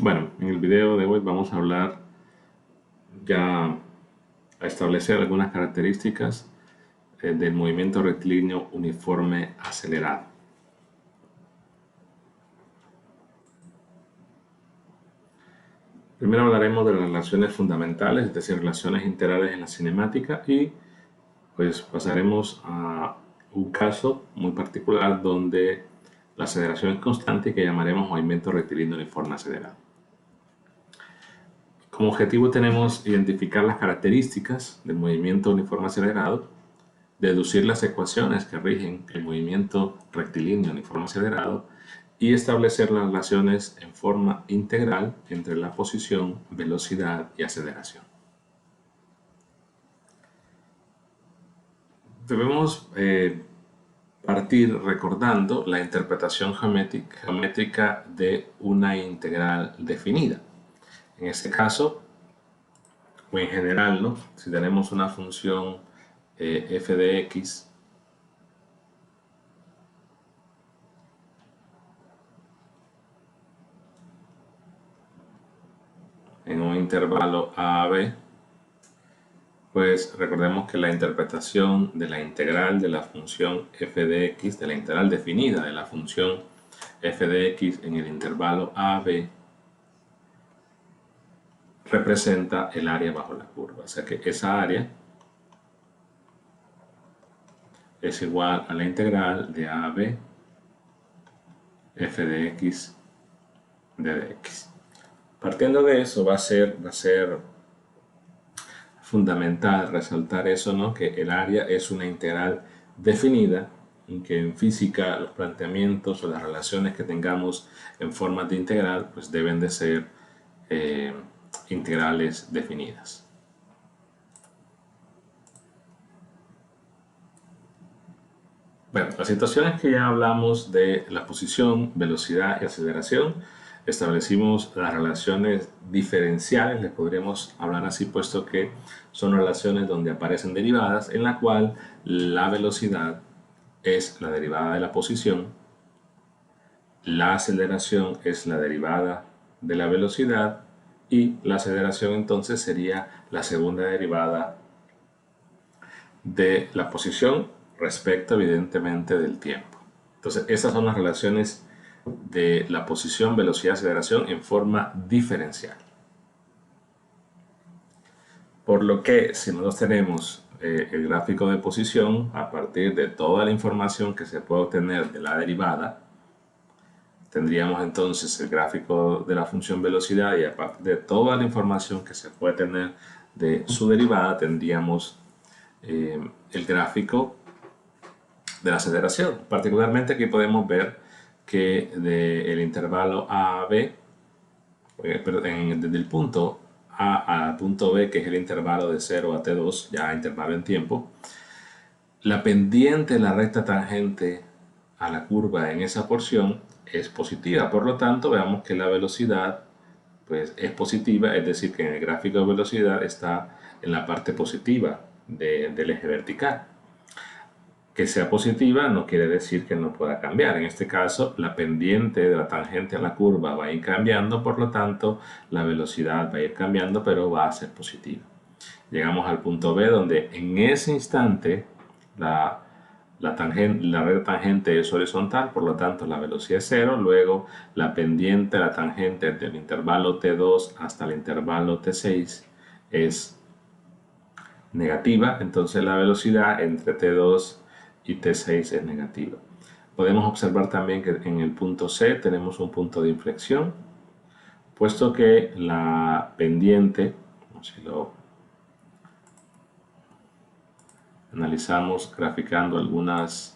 Bueno, en el video de hoy vamos a hablar ya a establecer algunas características del movimiento rectilíneo uniforme acelerado. Primero hablaremos de las relaciones fundamentales, es decir, relaciones integrales en la cinemática, y pues pasaremos a un caso muy particular donde la aceleración es constante y que llamaremos movimiento rectilíneo uniforme acelerado. Como objetivo tenemos identificar las características del movimiento uniforme acelerado, deducir las ecuaciones que rigen el movimiento rectilíneo uniforme acelerado y establecer las relaciones en forma integral entre la posición, velocidad y aceleración. Debemos partir recordando la interpretación geométrica de una integral definida. En este caso, o en general, ¿no? Si tenemos una función f de x en un intervalo a a b, pues recordemos que la interpretación de la integral de la función f de x, de la integral definida de la función f de x en el intervalo a a b, representa el área bajo la curva. O sea que esa área es igual a la integral de a a b f de x de dx. Partiendo de eso va a ser fundamental resaltar eso, ¿no? Que el área es una integral definida y que en física los planteamientos o las relaciones que tengamos en formas de integral pues deben de ser integrales definidas. Bueno, las situaciones que ya hablamos de la posición, velocidad y aceleración, establecimos las relaciones diferenciales, les podríamos hablar así, puesto que son relaciones donde aparecen derivadas, en la cual la velocidad es la derivada de la posición, la aceleración es la derivada de la velocidad y la aceleración entonces sería la segunda derivada de la posición respecto evidentemente del tiempo. Entonces esas son las relaciones de la posición, velocidad, aceleración en forma diferencial. Por lo que si nosotros tenemos el gráfico de posición a partir de toda la información que se puede obtener de la derivada, tendríamos entonces el gráfico de la función velocidad y a partir de toda la información que se puede tener de su derivada tendríamos el gráfico de la aceleración. Particularmente aquí podemos ver que del intervalo A a B, desde el punto A al punto B, que es el intervalo de 0 a t2, ya intervalo en tiempo, la pendiente de la recta tangente a la curva en esa porción es positiva. Por lo tanto, veamos que la velocidad pues, es positiva, es decir, que en el gráfico de velocidad está en la parte positiva del eje vertical. Que sea positiva no quiere decir que no pueda cambiar. En este caso, la pendiente de la tangente a la curva va a ir cambiando, por lo tanto, la velocidad va a ir cambiando, pero va a ser positiva. Llegamos al punto B, donde en ese instante la red tangente es horizontal, por lo tanto la velocidad es cero. Luego la pendiente, la tangente del intervalo t2 hasta el intervalo t6 es negativa, entonces la velocidad entre t2 y t6 es negativa. Podemos observar también que en el punto C tenemos un punto de inflexión, puesto que la pendiente, si lo analizamos graficando algunas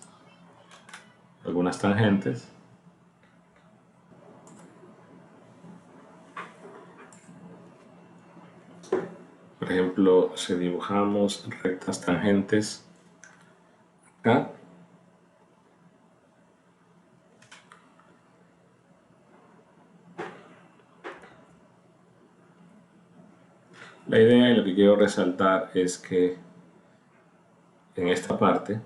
tangentes, por ejemplo, si dibujamos rectas tangentes acá, la idea y lo que quiero resaltar es que en esta parte,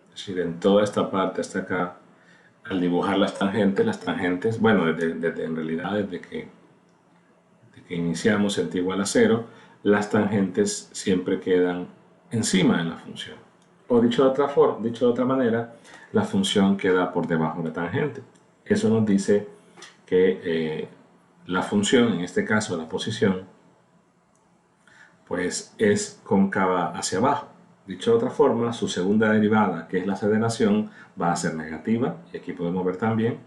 es decir, en toda esta parte hasta acá, al dibujar las tangentes, bueno, en realidad desde que iniciamos en t igual a 0, las tangentes siempre quedan encima de la función. O dicho de otra manera, la función queda por debajo de la tangente. Eso nos dice que la función, en este caso la posición, pues es cóncava hacia abajo. Dicho de otra forma, su segunda derivada, que es la aceleración, va a ser negativa. Y aquí podemos ver también,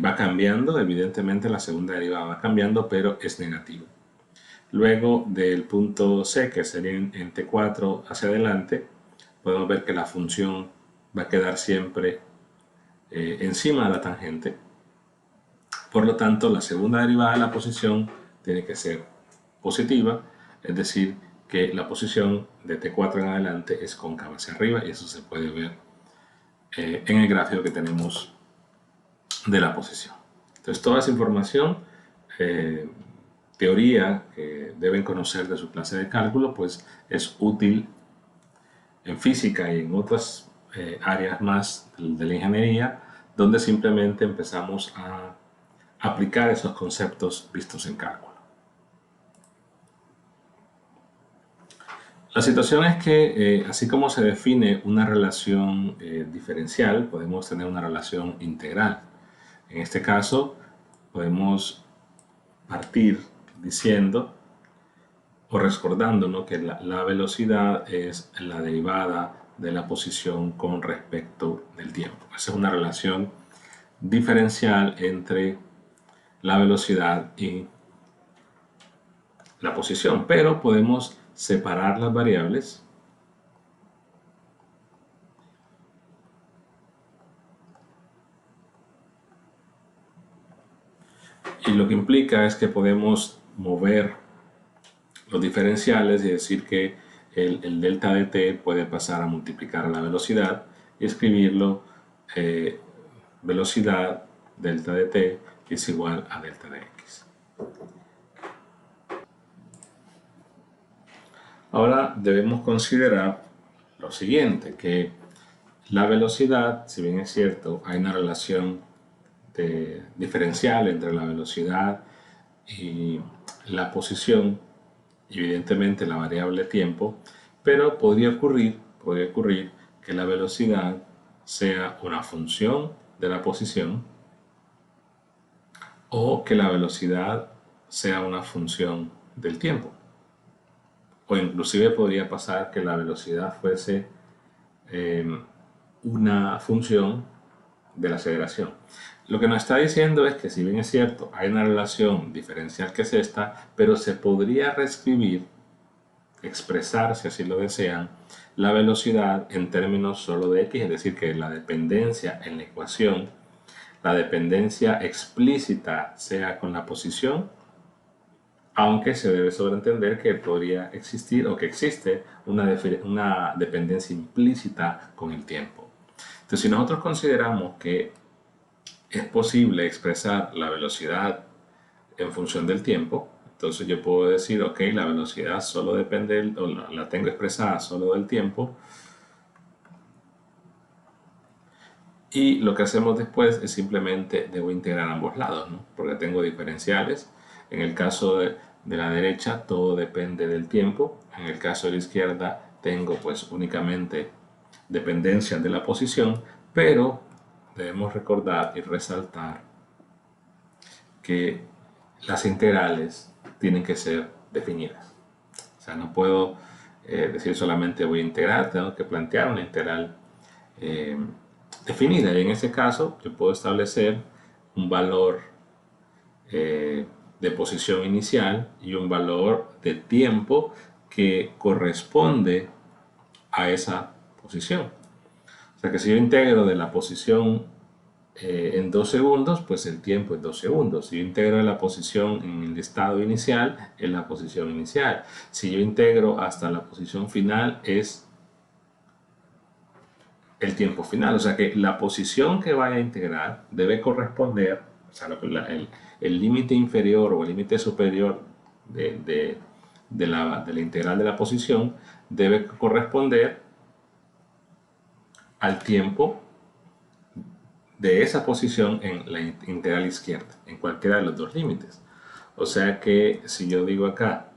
va cambiando, evidentemente la segunda derivada va cambiando, pero es negativa. Luego del punto C, que sería en T4 hacia adelante, podemos ver que la función va a quedar siempre encima de la tangente. Por lo tanto, la segunda derivada de la posición tiene que ser positiva, es decir, que la posición de T4 en adelante es cóncava hacia arriba, y eso se puede ver en el gráfico que tenemos de la posición. Entonces, toda esa información, teoría que deben conocer de su clase de cálculo, pues es útil en física y en otras áreas más de la ingeniería, donde simplemente empezamos a aplicar esos conceptos vistos en cálculo. La situación es que, así como se define una relación diferencial, podemos tener una relación integral. En este caso, podemos partir diciendo o recordándonos que la velocidad es la derivada de la posición con respecto del tiempo. Esa es una relación diferencial entre la velocidad y la posición, pero podemos separar las variables y lo que implica es que podemos mover los diferenciales y decir que el delta de t puede pasar a multiplicar la velocidad y escribirlo velocidad delta de t es igual a delta de x. Ahora debemos considerar lo siguiente, que la velocidad, si bien es cierto, hay una relación diferencial entre la velocidad y la posición, evidentemente la variable tiempo, pero podría ocurrir que la velocidad sea una función de la posición o que la velocidad sea una función del tiempo. O inclusive podría pasar que la velocidad fuese una función de la aceleración. Lo que nos está diciendo es que, si bien es cierto, hay una relación diferencial que es esta, pero se podría reescribir, expresar, si así lo desean, la velocidad en términos solo de x, es decir, que la dependencia en la ecuación, la dependencia explícita sea con la posición, aunque se debe sobreentender que podría existir o que existe una dependencia implícita con el tiempo. Entonces, si nosotros consideramos que es posible expresar la velocidad en función del tiempo, entonces yo puedo decir, ok, la velocidad solo depende, o la tengo expresada solo del tiempo, y lo que hacemos después es simplemente debo integrar ambos lados, ¿no? Porque tengo diferenciales. En el caso de la derecha todo depende del tiempo, en el caso de la izquierda tengo pues únicamente dependencia de la posición, pero debemos recordar y resaltar que las integrales tienen que ser definidas. O sea, no puedo decir solamente voy a integrar, tengo que plantear una integral definida. Y en ese caso yo puedo establecer un valor de posición inicial y un valor de tiempo que corresponde a esa posición. O sea que si yo integro de la posición en 2 segundos, pues el tiempo es 2 segundos. Si yo integro la posición en el estado inicial, es la posición inicial. Si yo integro hasta la posición final, es el tiempo final. O sea que la posición que vaya a integrar debe corresponder, o sea, el límite inferior o el límite superior de la integral de la posición debe corresponder al tiempo de esa posición en la integral izquierda, en cualquiera de los dos límites. O sea que si yo digo acá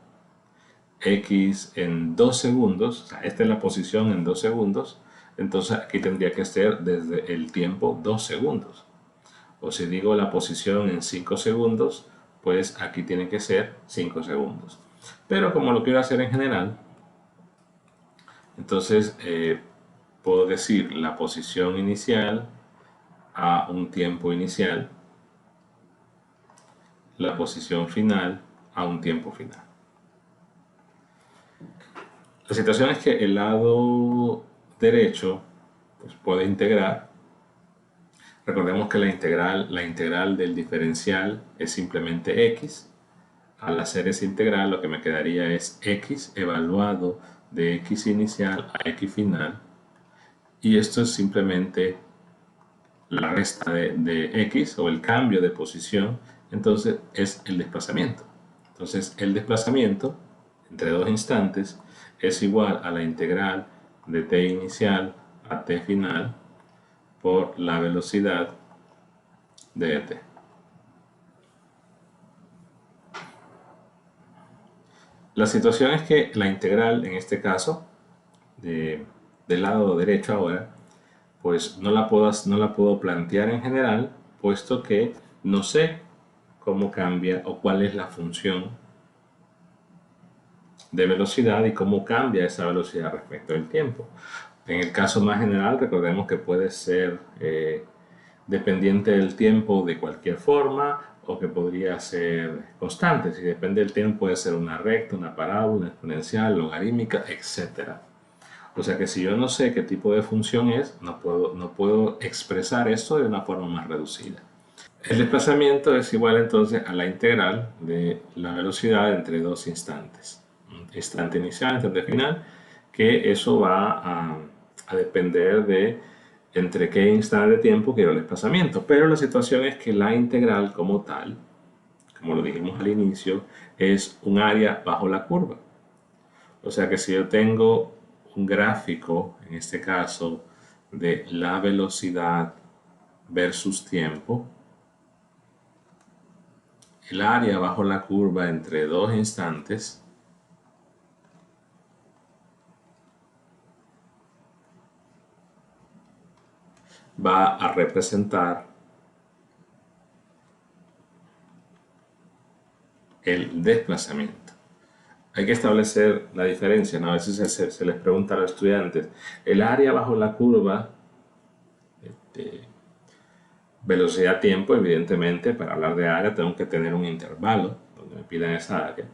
x en 2 segundos, o sea, esta es la posición en 2 segundos, entonces aquí tendría que ser desde el tiempo 2 segundos. O si digo la posición en 5 segundos, pues aquí tiene que ser 5 segundos. Pero como lo quiero hacer en general, entonces puedo decir la posición inicial a un tiempo inicial, la posición final a un tiempo final. La situación es que el lado derecho pues, puede integrar. Recordemos que la integral del diferencial es simplemente x. Al hacer esa integral lo que me quedaría es x evaluado de x inicial a x final. Y esto es simplemente la resta de x o el cambio de posición. Entonces es el desplazamiento. Entonces el desplazamiento entre dos instantes es igual a la integral de t inicial a t final por la velocidad de t. La situación es que la integral, en este caso, del lado derecho ahora, pues no la puedo plantear en general, puesto que no sé cómo cambia o cuál es la función de velocidad y cómo cambia esa velocidad respecto del tiempo. En el caso más general, recordemos que puede ser dependiente del tiempo de cualquier forma o que podría ser constante. Si depende del tiempo puede ser una recta, una parábola, una exponencial, logarítmica, etc. O sea que si yo no sé qué tipo de función es, no puedo expresar esto de una forma más reducida. El desplazamiento es igual entonces a la integral de la velocidad entre dos instantes. Instante inicial, instante final, que eso va a depender de entre qué instante de tiempo quiero el desplazamiento. Pero la situación es que la integral como tal, como lo dijimos al inicio, es un área bajo la curva. O sea que si yo tengo un gráfico, en este caso, de la velocidad versus tiempo, el área bajo la curva entre dos instantes va a representar el desplazamiento. Hay que establecer la diferencia, ¿no? A veces se les pregunta a los estudiantes, el área bajo la curva, velocidad-tiempo, evidentemente, para hablar de área tengo que tener un intervalo donde me pidan esa área.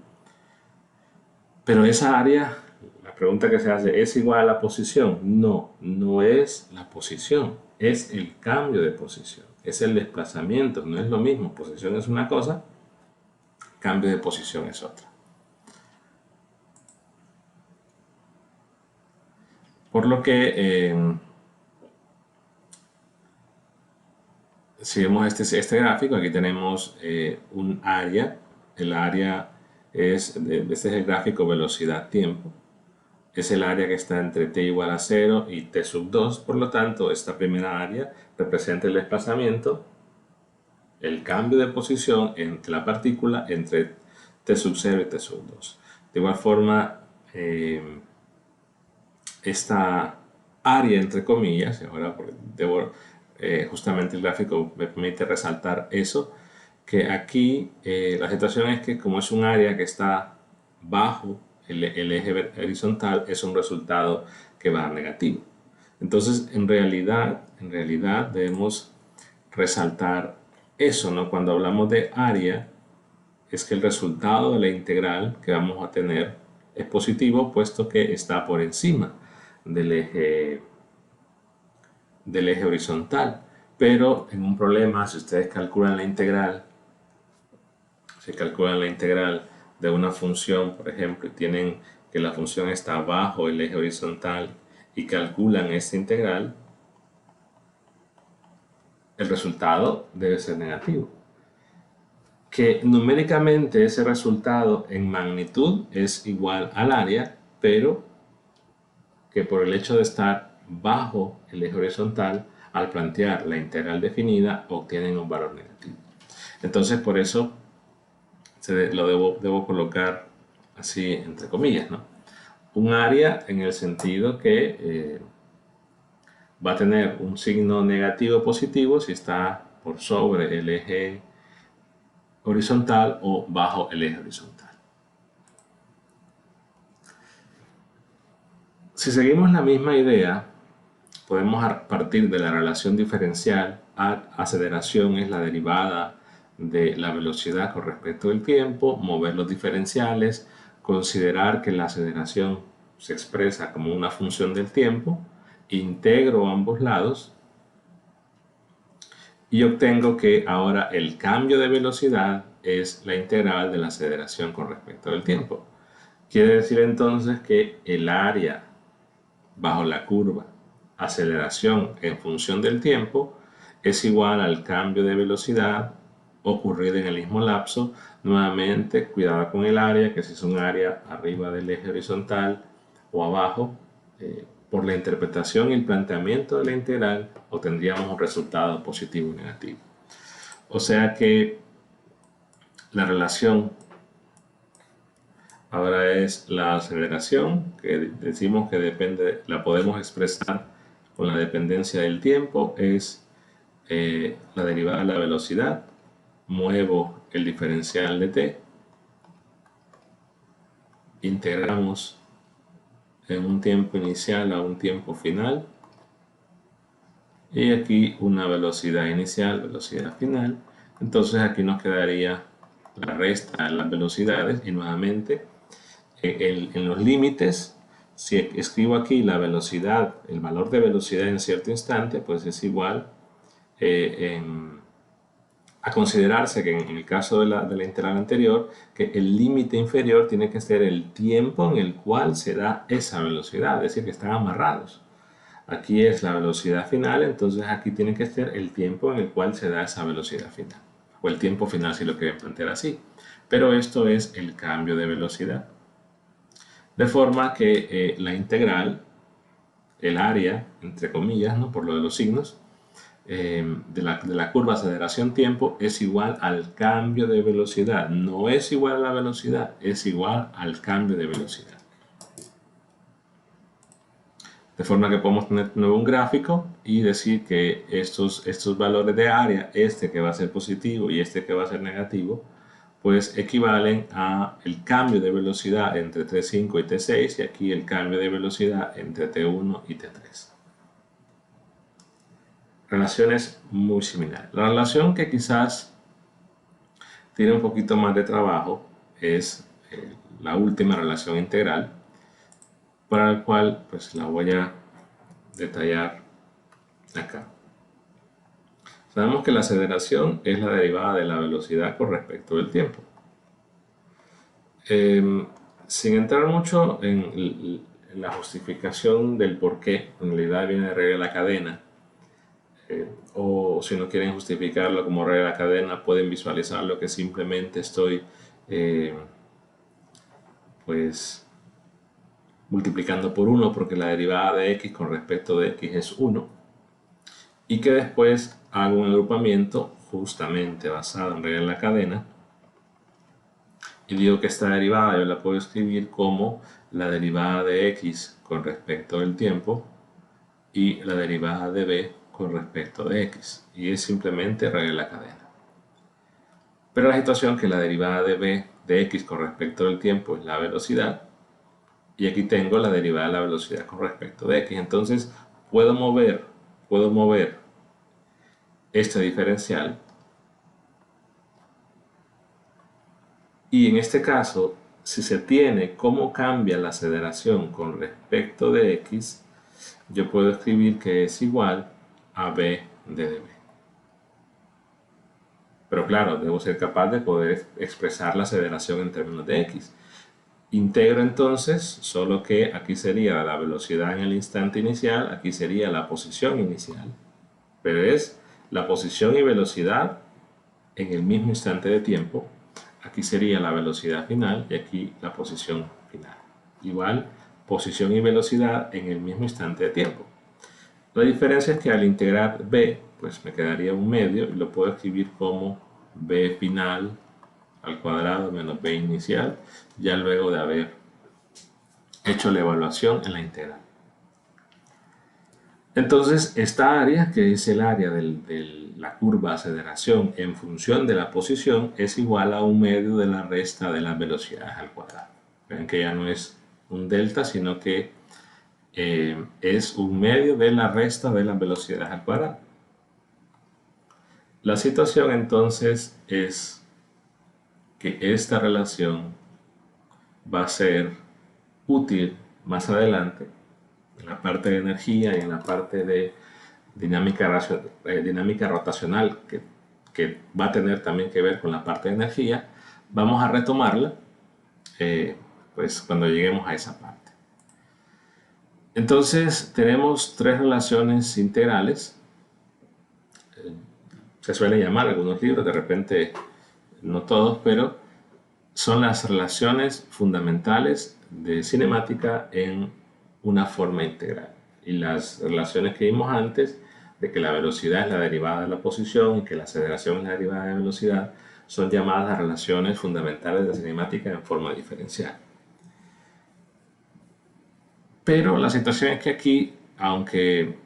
Pero esa área, la pregunta que se hace, ¿es igual a la posición? No, no es la posición, es el cambio de posición, es el desplazamiento, no es lo mismo. Posición es una cosa, cambio de posición es otra. Por lo que, si vemos este gráfico, aquí tenemos un área. El área este es el gráfico velocidad-tiempo. Es el área que está entre t igual a 0 y t sub 2. Por lo tanto, esta primera área representa el desplazamiento, el cambio de posición entre la partícula entre t sub 0 y t sub 2. De igual forma, esta área, entre comillas, y ahora justamente el gráfico me permite resaltar eso, que aquí la situación es que como es un área que está bajo el eje horizontal, es un resultado que va a negativo. Entonces, en realidad debemos resaltar eso, ¿no? Cuando hablamos de área, es que el resultado de la integral que vamos a tener es positivo, puesto que está por encima del eje horizontal. Pero en un problema, si ustedes calculan la integral, de una función, por ejemplo, y tienen que la función está bajo el eje horizontal y calculan esta integral, el resultado debe ser negativo. Que numéricamente ese resultado en magnitud es igual al área, pero que por el hecho de estar bajo el eje horizontal al plantear la integral definida obtienen un valor negativo. Entonces por eso lo debo colocar así entre comillas, ¿no? Un área en el sentido que va a tener un signo negativo o positivo si está por sobre el eje horizontal o bajo el eje horizontal. Si seguimos la misma idea, podemos partir de la relación diferencial. Aceleración es la derivada de la velocidad con respecto al tiempo, mover los diferenciales, considerar que la aceleración se expresa como una función del tiempo, integro ambos lados y obtengo que ahora el cambio de velocidad es la integral de la aceleración con respecto al tiempo. Quiere decir entonces que el área bajo la curva aceleración en función del tiempo es igual al cambio de velocidad ocurrido en el mismo lapso. Nuevamente, cuidado con el área, que si es un área arriba del eje horizontal o abajo, por la interpretación y el planteamiento de la integral obtendríamos un resultado positivo o negativo. O sea que la relación ahora es la aceleración, que decimos que depende, la podemos expresar con la dependencia del tiempo, es la derivada de la velocidad. Muevo el diferencial de t, integramos en un tiempo inicial a un tiempo final, y aquí una velocidad inicial, velocidad final. Entonces aquí nos quedaría la resta de las velocidades y nuevamente en los límites, si escribo aquí la velocidad, el valor de velocidad en cierto instante, pues es igual a considerarse que en el caso de la integral anterior, que el límite inferior tiene que ser el tiempo en el cual se da esa velocidad, es decir, que están amarrados. Aquí es la velocidad final, entonces aquí tiene que ser el tiempo en el cual se da esa velocidad final, o el tiempo final si lo quieren plantear así. Pero esto es el cambio de velocidad. De forma que la integral, el área, entre comillas, ¿no? Por lo de los signos, de la curva aceleración-tiempo es igual al cambio de velocidad. No es igual a la velocidad, es igual al cambio de velocidad. De forma que podemos tener nuevo un gráfico y decir que estos valores de área, este que va a ser positivo y este que va a ser negativo, pues equivalen a el cambio de velocidad entre T5 y T6 y aquí el cambio de velocidad entre T1 y T3. Relaciones muy similares. La relación que quizás tiene un poquito más de trabajo es la última relación integral, para la cual pues la voy a detallar acá. Sabemos que la aceleración es la derivada de la velocidad con respecto del tiempo. Sin entrar mucho en la justificación del por qué, en realidad viene de regla de la cadena, o si no quieren justificarlo como regla de la cadena, pueden visualizarlo que simplemente estoy pues multiplicando por 1 porque la derivada de x con respecto de x es 1 y que después hago un agrupamiento justamente basado en regla de la cadena y digo que esta derivada yo la puedo escribir como la derivada de x con respecto del tiempo y la derivada de b con respecto de x, y es simplemente regla de la cadena. Pero la situación que la derivada de b de x con respecto del tiempo es la velocidad, y aquí tengo la derivada de la velocidad con respecto de x. Entonces puedo mover este diferencial, y en este caso, si se tiene cómo cambia la aceleración con respecto de x, yo puedo escribir que es igual a b de db. Pero claro, debo ser capaz de poder expresar la aceleración en términos de x. Integro entonces, solo que aquí sería la velocidad en el instante inicial, aquí sería la posición inicial, pero es la posición y velocidad en el mismo instante de tiempo. Aquí sería la velocidad final y aquí la posición final. Igual, posición y velocidad en el mismo instante de tiempo. La diferencia es que al integrar b, pues me quedaría un medio y lo puedo escribir como b final al cuadrado menos b inicial, ya luego de haber hecho la evaluación en la integral. Entonces, esta área, que es el área de la curva de aceleración en función de la posición, es igual a un medio de la resta de las velocidades al cuadrado. Ven que ya no es un delta, sino que es un medio de la resta de las velocidades al cuadrado. La situación entonces es que esta relación va a ser útil más adelante en la parte de energía y en la parte de dinámica rotacional que va a tener también que ver con la parte de energía. Vamos a retomarla pues cuando lleguemos a esa parte. Entonces tenemos tres relaciones integrales. Se suelen llamar algunos libros, de repente no todos, pero son las relaciones fundamentales de cinemática en una forma integral. Y las relaciones que vimos antes, de que la velocidad es la derivada de la posición y que la aceleración es la derivada de la velocidad, son llamadas las relaciones fundamentales de cinemática en forma diferencial. Pero la situación es que aquí, aunque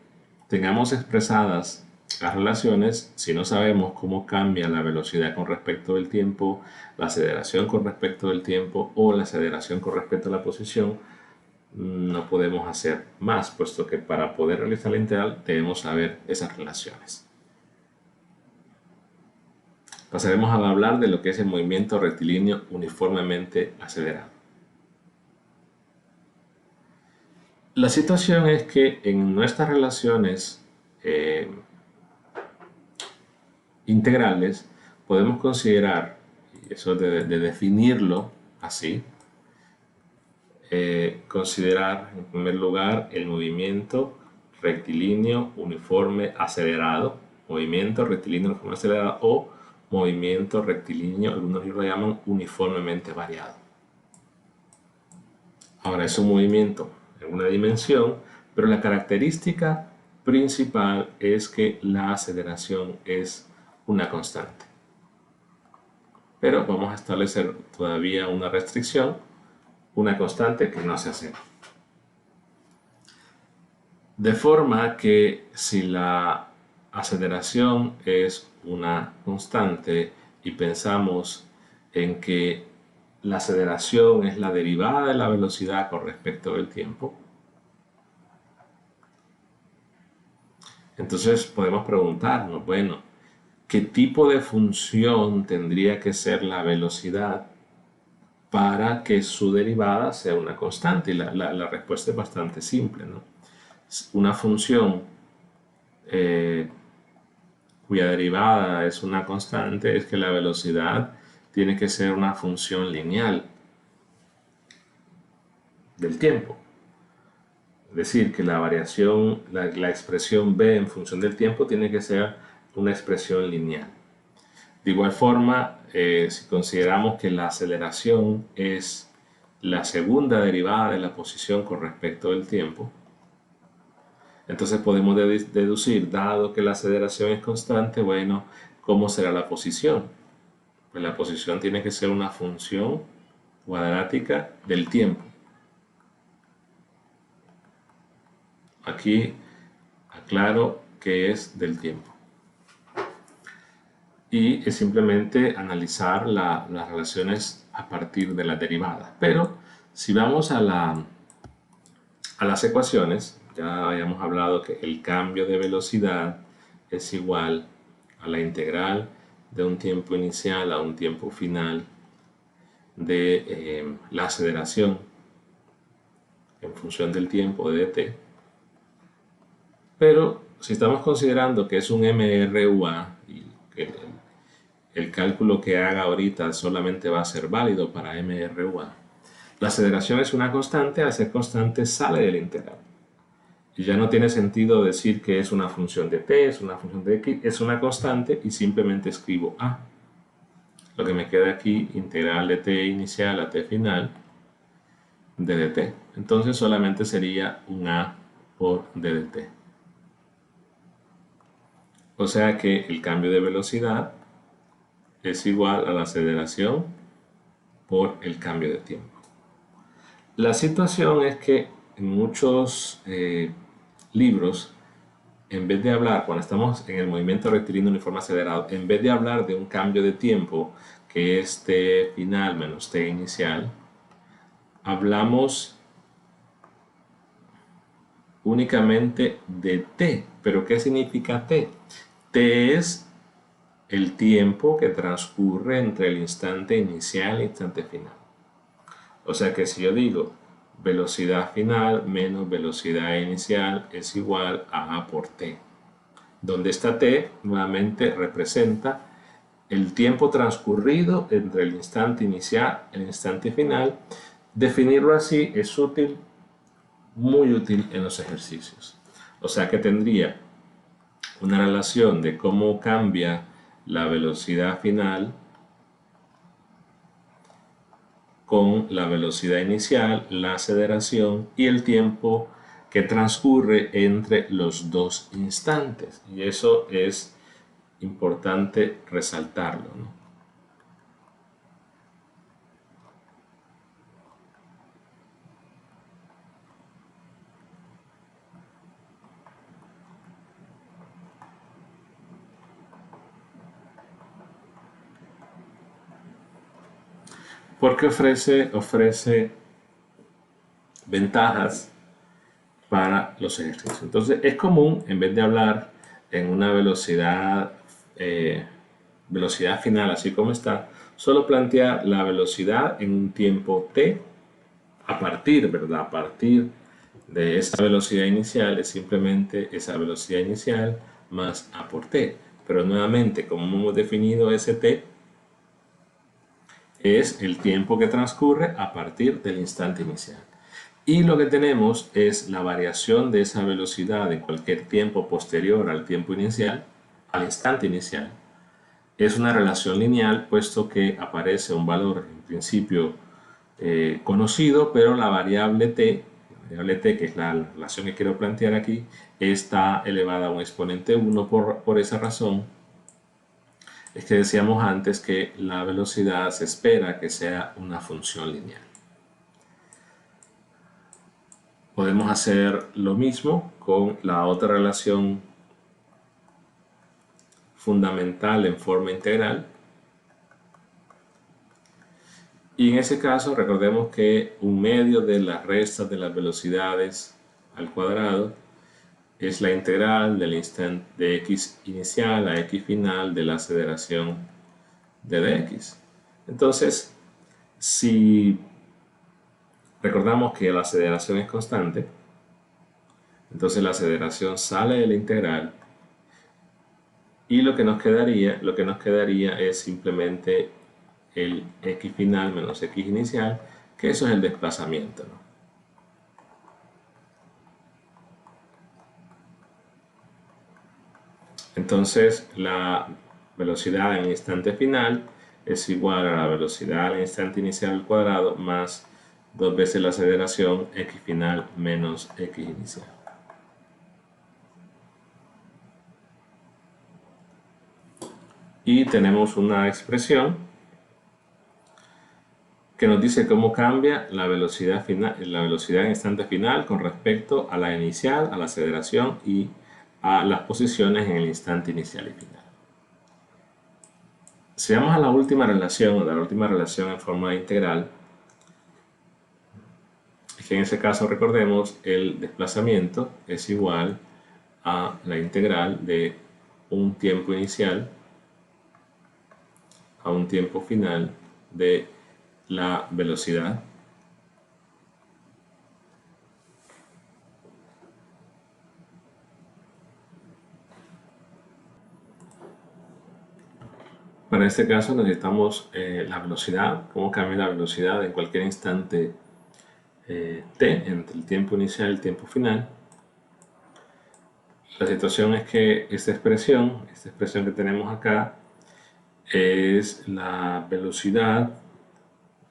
tengamos expresadas las relaciones, si no sabemos cómo cambia la velocidad con respecto del tiempo, la aceleración con respecto del tiempo o la aceleración con respecto a la posición, no podemos hacer más, puesto que para poder realizar la integral debemos saber esas relaciones. Pasaremos a hablar de lo que es el movimiento rectilíneo uniformemente acelerado. La situación es que en nuestras relaciones integrales podemos considerar, y eso de definirlo así, considerar en primer lugar el movimiento rectilíneo uniforme acelerado, movimiento rectilíneo uniforme acelerado o movimiento rectilíneo, algunos lo llaman uniformemente variado. Ahora es un movimiento en una dimensión, pero la característica principal es que la aceleración es una constante. Pero vamos a establecer todavía una restricción, una constante que no sea cero. De forma que si la aceleración es una constante y pensamos en que la aceleración es la derivada de la velocidad con respecto del tiempo, entonces podemos preguntarnos, bueno, ¿qué tipo de función tendría que ser la velocidad para que su derivada sea una constante? Y la respuesta es bastante simple, ¿no? Una función cuya derivada es una constante es que la velocidad tiene que ser una función lineal del tiempo. Es decir, que la variación, la expresión b en función del tiempo tiene que ser una expresión lineal. De igual forma, si consideramos que la aceleración es la segunda derivada de la posición con respecto del tiempo, entonces podemos deducir, dado que la aceleración es constante, bueno, ¿cómo será la posición? Pues la posición tiene que ser una función cuadrática del tiempo. Aquí aclaro que es del tiempo. Y es simplemente analizar las relaciones a partir de las derivadas. Pero si vamos a las ecuaciones, ya habíamos hablado que el cambio de velocidad es igual a la integral de un tiempo inicial a un tiempo final de la aceleración en función del tiempo de dt. Pero si estamos considerando que es un MRUA y que el cálculo que haga ahorita solamente va a ser válido para MRUA, la aceleración es una constante, al ser constante sale del integral. Y ya no tiene sentido decir que es una función de t, es una función de x, es una constante y simplemente escribo a. Lo que me queda aquí, integral de t inicial a t final de dt. Entonces solamente sería un a por d dt. O sea que el cambio de velocidad es igual a la aceleración por el cambio de tiempo. La situación es que en muchos libros, en vez de hablar, cuando estamos en el movimiento rectilíneo uniforme acelerado, en vez de hablar de un cambio de tiempo que es t final menos t inicial, hablamos únicamente de t. ¿Pero qué significa t? T es el tiempo que transcurre entre el instante inicial y el instante final. O sea que si yo digo velocidad final menos velocidad inicial es igual a A por t, donde esta t nuevamente representa el tiempo transcurrido entre el instante inicial y el instante final. Definirlo así es útil, muy útil en los ejercicios. O sea que tendría una relación de cómo cambia la velocidad final con la velocidad inicial, la aceleración y el tiempo que transcurre entre los dos instantes. Y eso es importante resaltarlo, ¿no? Porque ofrece ventajas para los ejercicios. Entonces es común, en vez de hablar en una velocidad final así como está, solo plantear la velocidad en un tiempo t a partir, ¿verdad? A partir de esa velocidad inicial es simplemente esa velocidad inicial más a por t. Pero nuevamente, como hemos definido ese t, es el tiempo que transcurre a partir del instante inicial. Y lo que tenemos es la variación de esa velocidad en cualquier tiempo posterior al tiempo inicial, al instante inicial. Es una relación lineal, puesto que aparece un valor en principio conocido, pero la variable t, que es la relación que quiero plantear aquí, está elevada a un exponente 1. Por esa razón es que decíamos antes que la velocidad se espera que sea una función lineal. Podemos hacer lo mismo con la otra relación fundamental en forma integral. Y en ese caso recordemos que un medio de la resta de las velocidades al cuadrado es la integral del instante de x inicial a x final de la aceleración de dx. Entonces, si recordamos que la aceleración es constante, entonces la aceleración sale de la integral y lo que nos quedaría es simplemente el x final menos x inicial, que eso es el desplazamiento, ¿no? Entonces la velocidad en el instante final es igual a la velocidad en el instante inicial al cuadrado más 2 veces la aceleración x final menos x inicial. Y tenemos una expresión que nos dice cómo cambia la velocidad final, la velocidad en instante final con respecto a la inicial, a la aceleración y a las posiciones en el instante inicial y final. Si vamos a la última relación en forma integral, que en ese caso recordemos el desplazamiento es igual a la integral de un tiempo inicial a un tiempo final de la velocidad para este caso necesitamos la velocidad, cómo cambia la velocidad en cualquier instante t entre el tiempo inicial y el tiempo final. La situación es que esta expresión que tenemos acá es la velocidad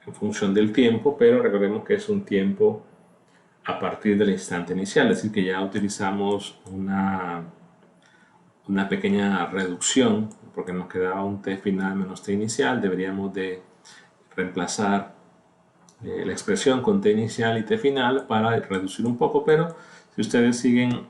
en función del tiempo, pero recordemos que es un tiempo a partir del instante inicial, es decir que ya utilizamos una pequeña reducción, porque nos quedaba un t final menos t inicial. Deberíamos de reemplazar la expresión con t inicial y t final para reducir un poco, pero si ustedes siguen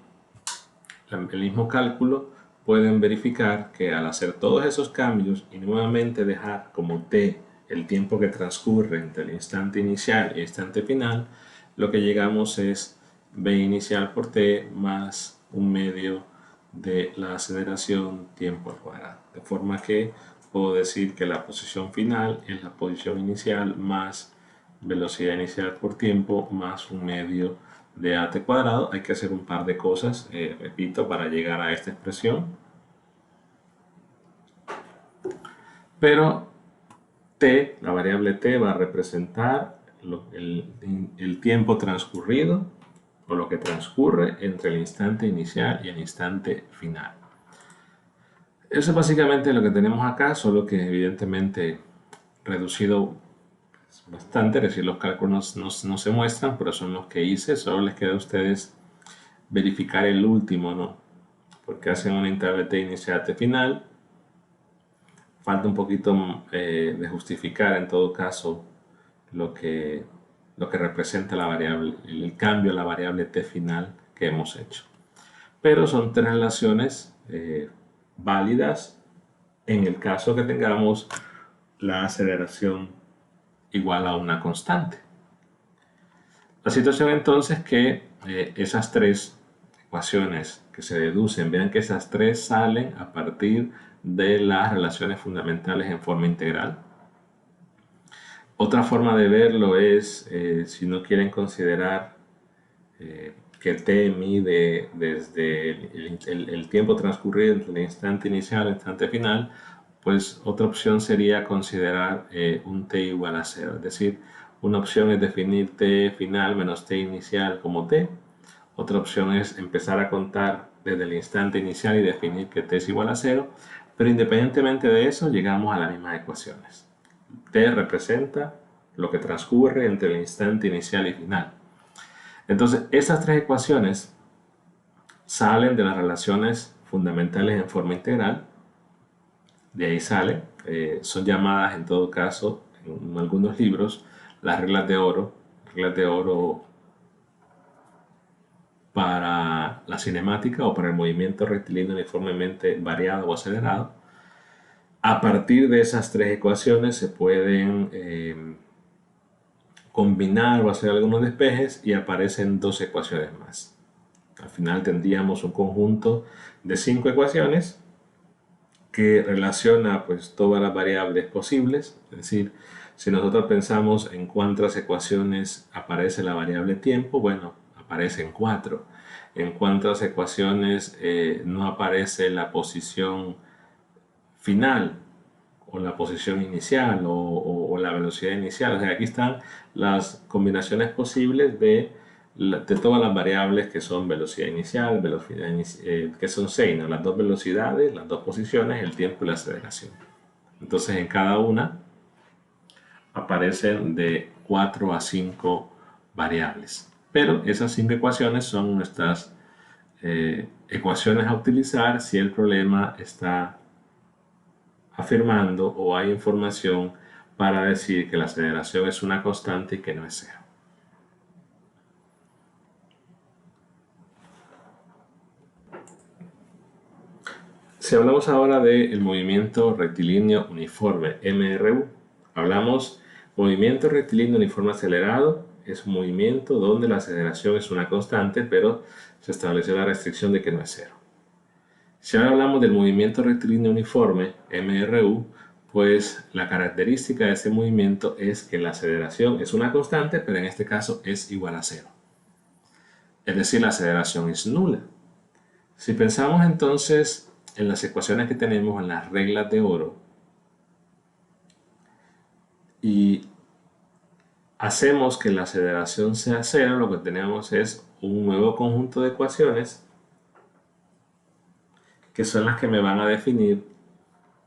el mismo cálculo, pueden verificar que al hacer todos esos cambios y nuevamente dejar como t el tiempo que transcurre entre el instante inicial y el instante final, lo que llegamos es v inicial por t más un medio de la aceleración tiempo al cuadrado. De forma que puedo decir que la posición final es la posición inicial más velocidad inicial por tiempo más un medio de at cuadrado. Hay que hacer un par de cosas, repito, para llegar a esta expresión. Pero t, la variable t, va a representar el tiempo transcurrido o lo que transcurre entre el instante inicial y el instante final. Eso es básicamente lo que tenemos acá, solo que evidentemente reducido bastante, es decir, los cálculos no se muestran, pero son los que hice. Solo les queda a ustedes verificar el último, ¿no? Porque hacen una interval t inicial, t final. Falta un poquito de justificar en todo caso lo que representa la variable, el cambio a la variable t final que hemos hecho. Pero son tres relaciones válidas en el caso que tengamos la aceleración igual a una constante. La situación entonces que esas tres ecuaciones que se deducen, vean que esas tres salen a partir de las relaciones fundamentales en forma integral. Otra forma de verlo es, si no quieren considerar que t mide desde el tiempo transcurrido entre el instante inicial y el instante final, pues otra opción sería considerar un t igual a 0. Es decir, una opción es definir t final menos t inicial como t. Otra opción es empezar a contar desde el instante inicial y definir que t es igual a 0. Pero independientemente de eso, llegamos a las mismas ecuaciones. T representa lo que transcurre entre el instante inicial y final. Entonces, esas tres ecuaciones salen de las relaciones fundamentales en forma integral. De ahí salen, son llamadas en todo caso, en algunos libros, las reglas de oro para la cinemática o para el movimiento rectilíneo uniformemente variado o acelerado. A partir de esas tres ecuaciones se pueden combinar o hacer algunos despejes y aparecen dos ecuaciones más. Al final tendríamos un conjunto de 5 ecuaciones que relaciona pues todas las variables posibles. Es decir, si nosotros pensamos en cuántas ecuaciones aparece la variable tiempo, bueno, aparecen 4. En cuántas ecuaciones no aparece la posición final o la posición inicial o la velocidad inicial. O sea, aquí están las combinaciones posibles de todas las variables que son velocidad inicial, que son 6, ¿no? Las dos velocidades, las dos posiciones, el tiempo y la aceleración. Entonces en cada una aparecen de 4 a 5 variables. Pero esas 5 ecuaciones son nuestras ecuaciones a utilizar si el problema está afirmando o hay información para decir que la aceleración es una constante y que no es 0. Si hablamos ahora del movimiento rectilíneo uniforme, MRU, hablamos movimiento rectilíneo uniforme acelerado, es un movimiento donde la aceleración es una constante, pero se estableció la restricción de que no es 0. Si ahora hablamos del movimiento rectilíneo uniforme, MRU, pues la característica de ese movimiento es que la aceleración es una constante, pero en este caso es igual a 0. Es decir, la aceleración es nula. Si pensamos entonces en las ecuaciones que tenemos en las reglas de oro y hacemos que la aceleración sea 0, lo que tenemos es un nuevo conjunto de ecuaciones que son las que me van a definir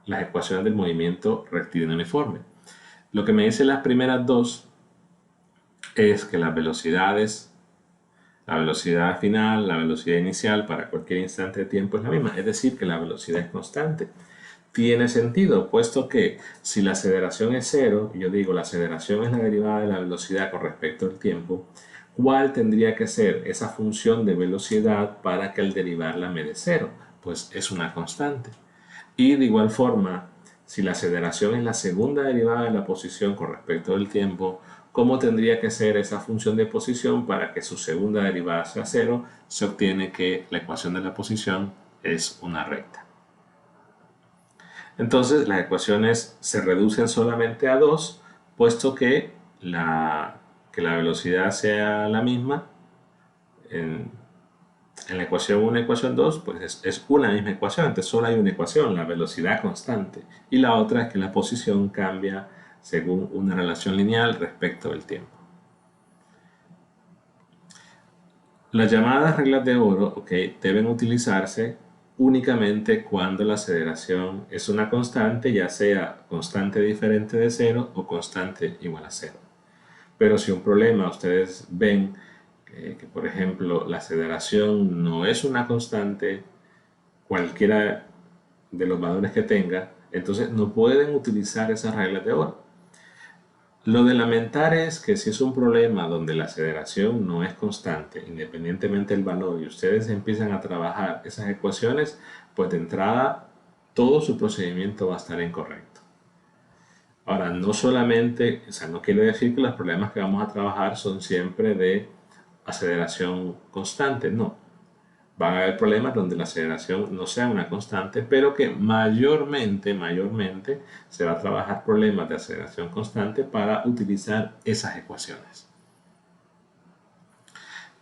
las ecuaciones del movimiento rectilíneo uniforme. Lo que me dicen las primeras dos es que las velocidades La velocidad final, la velocidad inicial para cualquier instante de tiempo es la misma, es decir, que la velocidad es constante. Tiene sentido, puesto que si la aceleración es cero, y yo digo la aceleración es la derivada de la velocidad con respecto al tiempo, ¿cuál tendría que ser esa función de velocidad para que al derivarla me dé cero? Pues es una constante. Y de igual forma, si la aceleración es la segunda derivada de la posición con respecto al tiempo, ¿cómo tendría que ser esa función de posición para que su segunda derivada sea cero? Se obtiene que la ecuación de la posición es una recta. Entonces las ecuaciones se reducen solamente a dos, puesto que la velocidad sea la misma en la ecuación 1 y ecuación 2, pues es una misma ecuación, entonces solo hay una ecuación, la velocidad constante, y la otra es que la posición cambia según una relación lineal respecto del tiempo. Las llamadas reglas de oro, deben utilizarse únicamente cuando la aceleración es una constante, ya sea constante diferente de cero o constante igual a cero. Pero si un problema ustedes ven que, por ejemplo, la aceleración no es una constante, cualquiera de los valores que tenga, entonces no pueden utilizar esas reglas de oro. Lo de lamentar es que si es un problema donde la aceleración no es constante, independientemente del valor, y ustedes empiezan a trabajar esas ecuaciones, pues de entrada todo su procedimiento va a estar incorrecto. Ahora, no solamente, o sea, no quiere decir que los problemas que vamos a trabajar son siempre de aceleración constante, no. Van a haber problemas donde la aceleración no sea una constante, pero que mayormente se va a trabajar problemas de aceleración constante para utilizar esas ecuaciones.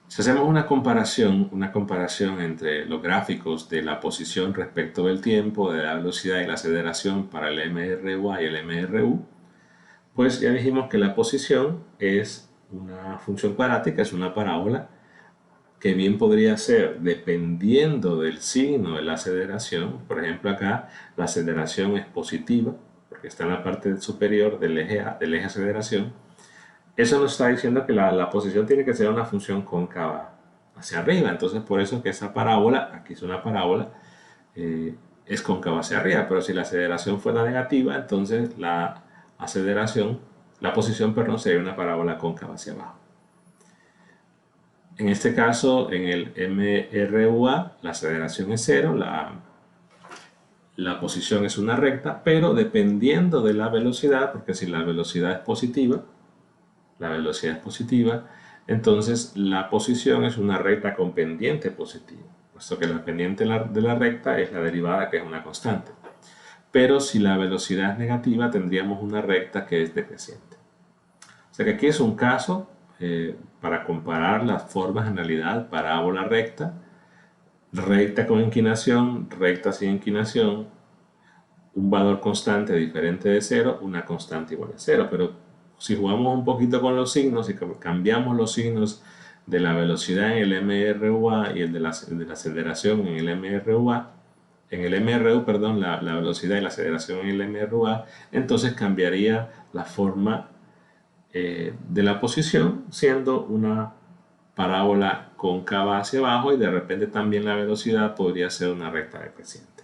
Si hacemos una comparación entre los gráficos de la posición respecto del tiempo, de la velocidad y la aceleración para el MRUA y el MRU, pues ya dijimos que la posición es una función cuadrática, es una parábola, que bien podría ser dependiendo del signo de la aceleración. Por ejemplo, acá la aceleración es positiva, porque está en la parte superior del eje aceleración. Eso nos está diciendo que la posición tiene que ser una función cóncava hacia arriba. Entonces, por eso que esa parábola, aquí es una parábola, es cóncava hacia arriba. Pero si la aceleración fuera negativa, entonces la posición, perdón, sería una parábola cóncava hacia abajo. En este caso, en el MRUA, la aceleración es cero, la posición es una recta, pero dependiendo de la velocidad, porque si la velocidad es positiva, entonces la posición es una recta con pendiente positiva, puesto que la pendiente de la recta es la derivada, que es una constante. Pero si la velocidad es negativa, tendríamos una recta que es decreciente. O sea que aquí es un caso para comparar las formas en realidad: parábola recta, recta con inclinación, recta sin inclinación, un valor constante diferente de cero, una constante igual a cero. Pero si jugamos un poquito con los signos y cambiamos los signos de la velocidad en el MRUA y el de la aceleración en el MRUA, en el MRU, perdón, la velocidad y la aceleración en el MRUA, entonces cambiaría la forma de la posición, siendo una parábola cóncava hacia abajo, y de repente también la velocidad podría ser una recta decreciente.